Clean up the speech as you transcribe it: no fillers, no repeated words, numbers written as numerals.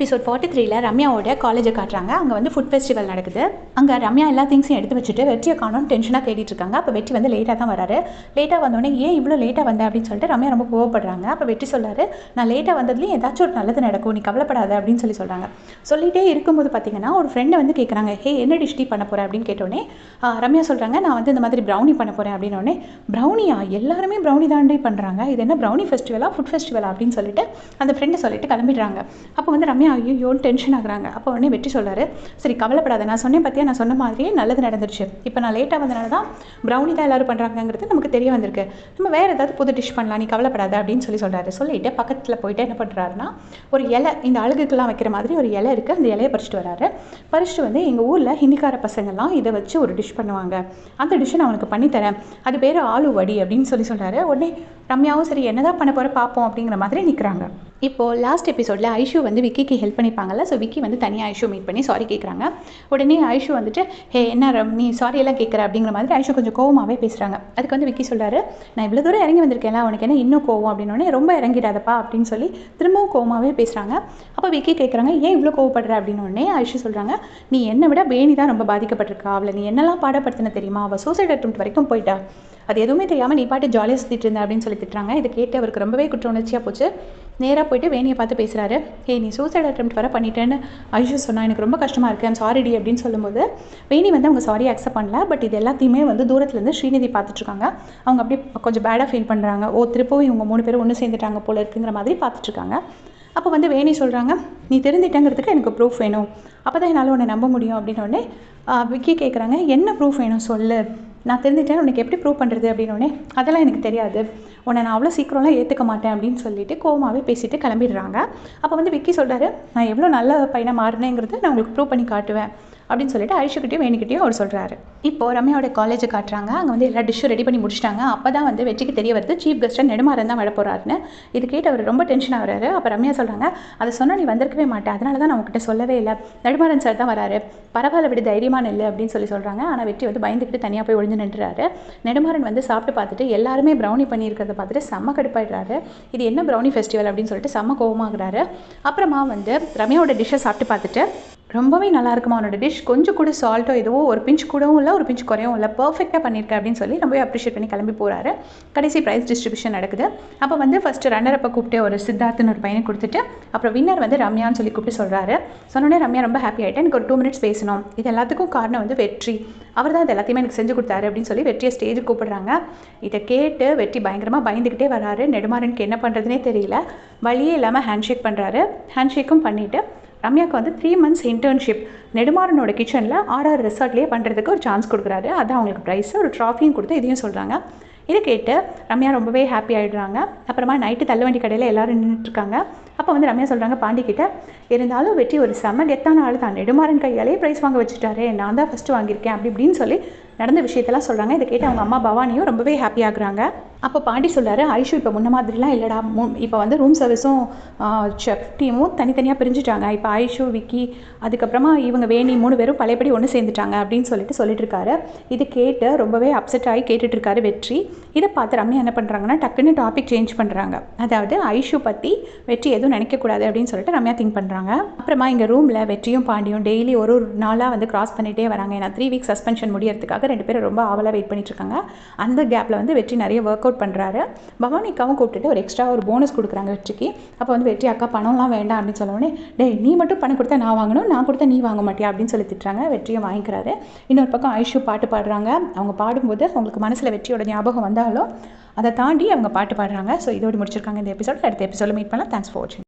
Episode 43ல ரம்யாவோட காலேஜை காட்டுறாங்க. அங்கே வந்து ஃபுட் ஃபெஸ்டிவல் நடக்குது. அங்கே ரம்யா எல்லா திங்ஸையும் எடுத்து வச்சுட்டு வெற்றியை காணோம் டென்ஷனாக தேடிட்டு இருக்காங்க. அப்போ வெற்றி வந்து லேட்டாக தான் வராரு. லேட்டாக வந்தோடனே ஏன் இவ்வளோ லேட்டாக வந்த அப்படின்னு சொல்லிட்டு ரம்யா ரொம்ப கோவப்படுறாங்க. அப்போ வெற்றி சொல்கிறாரு, நான் லேட்டாக வந்ததுலேயும் ஏதாச்சும் ஒரு நல்லது நடக்கும், நீ கவலைப்படாத அப்படின்னு சொல்கிறாங்க. சொல்லிகிட்டே இருக்கும்போது பார்த்தீங்கன்னா ஒரு ஃப்ரெண்டை வந்து கேட்குறாங்க, ஹே என்ன டிஷ் டீ பண்ண போகிறேன் அப்படின்னு கேட்டோடனே ரம்யா சொல்கிறாங்க, நான் வந்து இந்த மாதிரி ப்ரௌனி பண்ண போகிறேன் அப்படின்னோடனே, ப்ரௌனியா, எல்லாருமே ப்ரௌனி தாண்டி பண்ணுறாங்க, இது என்ன ப்ரௌனி ஃபெஸ்டிவலா ஃபுட் ஃபெஸ்டிவலா அப்படின்னு சொல்லிட்டு அந்த ஃப்ரெண்டை சொல்லிட்டு கிளம்பிடுறாங்க. அப்போ வந்து ரம்யா ஐயோன்னு டென்ஷன் ஆகுறாங்க. அப்போ உடனே வெற்றி சொல்கிறாரு, சரி கவலைப்படாத, நான் சொன்னேன் பார்த்தியா, நான் சொன்ன மாதிரியே நல்லது நடந்துருச்சு. இப்போ நான் லேட்டாக வந்தனால தான் ப்ரௌனி தான் எல்லோரும் பண்ணுறாங்கிறது நமக்கு தெரிய வந்திருக்கு, நம்ம வேறு ஏதாவது புது டிஷ் பண்ணலாம், நீ கவலைப்படாத அப்படின்னு சொல்கிறாரு. சொல்லிவிட்டு பக்கத்தில் போயிட்டு என்ன பண்ணுறாருன்னா, ஒரு இலை, இந்த அழுகுக்கெல்லாம் வைக்கிற மாதிரி ஒரு இலை இருக்குது, அந்த இலையை பறிச்சுட்டு வராரு. பறிச்சுட்டு வந்து எங்கள் ஊரில் ஹிந்திக்கார பசங்கள்லாம் இதை வச்சு ஒரு டிஷ் பண்ணுவாங்க, அந்த டிஷ்ஷை நான் அவனுக்கு பண்ணித்தரேன், அது பேர் ஆலு வடி அப்படின்னு சொல்கிறாரு. உடனே ரம்யாவும் சரி என்னதான் பண்ண போகிற பார்ப்போம் அப்படிங்கிற மாதிரி நிற்கிறாங்க. இப்போது லாஸ்ட் எபிசோடில் ஐஷு வந்து விக்கிக்கு ஹெல்ப் பண்ணிப்பாங்கல்ல, ஸோ விக்கி வந்து தனியாக ஐஷு மீட் பண்ணி சாரி கேட்குறாங்க. உடனே ஐஷு வந்துட்டு, ஹே என்ன நீ சாரி எல்லாம் கேட்குற அப்படிங்கிற மாதிரி ஐஷு கொஞ்சம் கோவமாகவே பேசுகிறாங்க. அதுக்கு வந்து விக்கி சொல்கிறாரு, நான் இவ்வளோ தூரம் இறங்கி வந்திருக்கேன்ல, உனக்கு என்ன இன்னும் கோவம் அப்படின்னோடனே, ரொம்ப இறங்கிடாதப்பா அப்படின்னு சொல்லி திரும்பவும் கோவமாகவே பேசுகிறாங்க. அப்போ விக்கி கேட்குறாங்க, ஏன் இவ்வளோ கோவப்படுற அப்படின்னோடனே ஐஷு சொல்கிறாங்க, நீ என்னை விட பேணி தான் ரொம்ப பாதிக்கப்பட்டிருக்கா, அவளை நீ என்னெல்லாம் பாடப்படுத்தின தெரியுமா, அவள் சூசைட் அட்டெம்ப்ட் வரைக்கும் போயிட்டா, அது எதுவுமே தெரியாமல் நீ பாட்டு ஜாலியாக சுற்றிட்டு இருந்த அப்படின்னு சொல்லி திட்டுறாங்க. இதை கேட்டு அவருக்கு ரொம்பவே குற்ற உணர்ச்சியாக போச்சு. நேராக போய்ட்டு வேணியை பார்த்து பேசுகிறாரு. நீ சூசைட் அட்டெம்ப்ட் வர பண்ணிட்டேன்னு ஐஷு சொன்னால் எனக்கு ரொம்ப கஷ்டமாக இருக்குது, ஐம் சாரி டி அப்படின்னு சொல்லும்போது வேணி வந்து அவங்க சாரி அக்செப்ட் பண்ணல. பட் இது எல்லாத்தையுமே வந்து தூரத்துலேருந்து ஸ்ரீநிதி பார்த்துட்ருக்காங்க. அவங்க அப்படியே கொஞ்சம் பேடாக ஃபீல் பண்ணுறாங்க. திருப்பவும் இவங்க 3 பேரும் ஒன்று சேர்ந்துட்டாங்க போல இருக்குங்கிற மாதிரி பார்த்துட்ருக்காங்க. அப்போ வந்து வேணி சொல்கிறாங்க, நீ தெரிஞ்சிட்டங்கிறதுக்கு எனக்கு ப்ரூஃப் வேணும், அப்போ தான் என்னால் உன்னை நம்ப முடியும் அப்படின்னோடனே விக்கி கேட்குறாங்க, என்ன ப்ரூஃப் வேணும் சொல்லு, நான் தெரிஞ்சுட்டேன், உனக்கு எப்படி ப்ரூவ் பண்ணுறது அப்படின்னோடனே, அதெல்லாம் எனக்கு தெரியாது, உன்னை நான் அவ்வளோ சீக்கிரம்லாம் ஏற்றுக்க மாட்டேன் அப்படின்னு சொல்லிட்டு கோவமாகவே பேசிட்டு கிளம்பிடுறாங்க. அப்போ வந்து விக்கி சொல்கிறாரு, நான் எவ்வளோ நல்ல பையனை மாறினேங்கிறது நான் உங்களுக்கு ப்ரூவ் பண்ணி காட்டுவேன் அப்படின்னு சொல்லிட்டு ஐஷுக்கிட்டையும் வேணிக்கிட்டையும் அவர் சொல்கிறாரு. இப்போது ரம்யாவோட காலேஜை காட்டுறாங்க. அங்கே வந்து எல்லா டிஷ்ஷும் ரெடி பண்ணி முடிச்சிட்டாங்க. அப்போ தான் வந்து வெற்றிக்கு தெரிய வருது சீஃப் கெஸ்ட்டாக நெடுமாறன் தான் வர போகிறாருன்னு. இது கேட்டு அவர் ரொம்ப டென்ஷன் ஆகிறாரு. அப்போ ரம்யா சொல்கிறாங்க, அதை சொன்னால் நீ வந்திருக்கவே மாட்டேன், அதனால தான் நான் உங்ககிட்ட சொல்லவே இல்லை, நெடுமாறன் சார் தான் வராரு, பரவாயில்ல விட தைரியமான இல்லை அப்படின்னு சொல்கிறாங்க. ஆனால் வெற்றி வந்து பயந்துக்கிட்டு தனியாக போய் ஒழிஞ்சு நின்றுறாரு. நெடுமாறன் வந்து சாப்பிட்டு பார்த்துட்டு எல்லாருமே ப்ரௌனி பண்ணியிருக்கிறத பார்த்துட்டு செம்ம கடுப்பாயிடுறாரு. இது என்ன ப்ரௌனி ஃபெஸ்டிவல் அப்படின்னு சொல்லிட்டு செம்ம கோவமாகறாரு. அப்புறமா வந்து ரம்யாவோட டிஷ்ஷை சாப்பிட்டு பார்த்துட்டு, ரொம்பவே நல்லா இருக்குமா அவனோட டிஷ், கொஞ்சம் கூட சால்ட்டோ எதுவோ ஒரு பிஞ்ச் கூடவும் இல்லை, ஒரு பிஞ்ச் குறையவும் இல்லை, பர்ஃபெக்டாக பண்ணியிருக்கேன் அப்படின்னு சொல்லி ரொம்பவே அப்ரிஷியேட் பண்ணி கிளம்பி போகிறாரு. கடைசி ப்ரைஸ் டிஸ்ட்ரிபியூஷன் நடக்குது. அப்போ வந்து ஃபஸ்ட்டு ரன்னரப்பை கூப்பிட்டு ஒரு சித்தார்த்துன்னு ஒரு பையனை கொடுத்துட்டு, அப்புறம் வின்னர் வந்து ரம்யான்னு சொல்லி கூப்பிட்டு சொல்கிறாரு. சொன்னோடனே ரம்யா ரொம்ப ஹாப்பி ஆகிட்டேன், எனக்கு ஒரு 2 மினிட்ஸ் பேசணும், இது எல்லாத்துக்கும் காரணம் வந்து வெற்றி, அவர் தான் இது எல்லாத்தையுமே எனக்கு செஞ்சு கொடுத்தாரு அப்படின்னு சொல்லி வெற்றியை ஸ்டேஜுக்கு கூப்பிடுறாங்க. இதை கேட்டு வெற்றி பயங்கரமாக பயந்துக்கிட்டே வராரு. நெடுமாறனுக்கு என்ன பண்ணுறதுனே தெரியல, வழியே இல்லாமல் ஹேண்ட்ஷேக் பண்ணுறாரு. ஹேண்ட்ஷேக்கும் பண்ணிவிட்டு ரம்யாவுக்கு வந்து 3 months இன்டர்ன்ஷிப் நெடுமாறனோட கிச்சனில் ஆர்ஆர் ரெசார்ட்லேயே பண்ணுறதுக்கு ஒரு சான்ஸ் கொடுக்குறாரு. அதான் அவங்களுக்கு ப்ரைஸு, ஒரு ட்ராஃபியும் கொடுத்து இதையும் சொல்கிறாங்க. இதை கேட்டு ரம்யா ரொம்பவே ஹாப்பி ஆகிடுறாங்க. அப்புறமா நைட்டு தள்ளுவண்டி கடையில் எல்லோரும் நின்றுட்டுருக்காங்க. அப்போ வந்து ரம்யா சொல்கிறாங்க பாண்டிக்கிட்ட, இருந்தாலும் வெற்றி ஒரு செம்ம கெத்தான ஆள் தான், நெடுமாறன் கையாலே ப்ரைஸ் வாங்க வச்சுட்டாரு, நான் தான் ஃபஸ்ட்டு வாங்கியிருக்கேன் அப்படி இப்படின்னு சொல்லி நடந்த விஷயத்தெல்லாம் சொல்கிறாங்க. இதை கேட்டு அவங்க அம்மா பவானியும் ரொம்பவே ஹாப்பி ஆகுறாங்க. அப்போ பாண்டி சொல்கிறாரு, ஐஷு இப்போ முன்ன மாதிரிலாம் இல்லைடா, இப்போ வந்து ரூம் சர்வீஸும் செஃப் டீமும் தனித்தனியாக பிரிஞ்சுட்டாங்க, இப்போ ஐஷு விக்கி அதுக்கப்புறமா இவங்க வேணி 3 பேரும் பழையபடி ஒன்று சேர்ந்துட்டாங்க அப்படின்னு சொல்லிட்டு இருக்காரு. இது கேட்டு ரொம்பவே அப்செட் ஆகி கேட்டுட்ருக்காரு வெற்றி. இதை பார்த்து ரம்யா என்ன பண்ணுறாங்கன்னா டக்குன்னு டாபிக் சேஞ்ச் பண்ணுறாங்க. அதாவது ஐஷு பற்றி வெற்றி எதுவும் நினைக்கக்கூடாது அப்படின்னு சொல்லிட்டு ரம்யா திங்க் பண்ணுறாங்க. அப்புறமா இங்கே ரூமில் வெற்றியும் பாண்டியும் டெய்லி ஒரு நாளாக வந்து கிராஸ் பண்ணிகிட்டே வராங்க. ஏன்னா 3 weeks சஸ்பென்ஷன் முடியறதுக்காக 2 பேரும் ரொம்ப ஆவலாக வெயிட் பண்ணிட்டுருக்காங்க. அந்த கேப்பில் வந்து வெற்றி நிறைய ஒர்க் அவுட் பண்ணுறாரு. பவானிக்காவும் கூப்பிட்டுட்டு ஒரு எக்ஸ்ட்ரா ஒரு போனஸ் கொடுக்குறாங்க வெற்றிக்கு. அப்போ வந்து வெற்றி, அக்கா பணம்லாம் வேண்டாம் அப்படின்னு சொன்னோடனே, டேய் நீ மட்டும் பணம் கொடுத்தா நான் வாங்கணும், நான் கொடுத்தா நீ வாங்க மாட்டியா அப்படின்னு சொல்லி திட்டுறாங்க. வெற்றியை வாங்கிக்கிறாரு. இன்னொரு பக்கம் ஐஷு பாட்டு பாடுறாங்க. அவங்க பாடும்போது அவங்களுக்கு மனசில் வெற்றியோட ஞாபகம் வந்தாலும் அதை தாண்டி அவங்க பாட்டு பாடுறாங்க. ஸோ இதோடு முடிச்சிருக்காங்க இந்த எபிசோட். அடுத்த எபிசோட மீட் பண்ணலாம். தேங்க்ஸ் ஃபார் வாட்சிங்.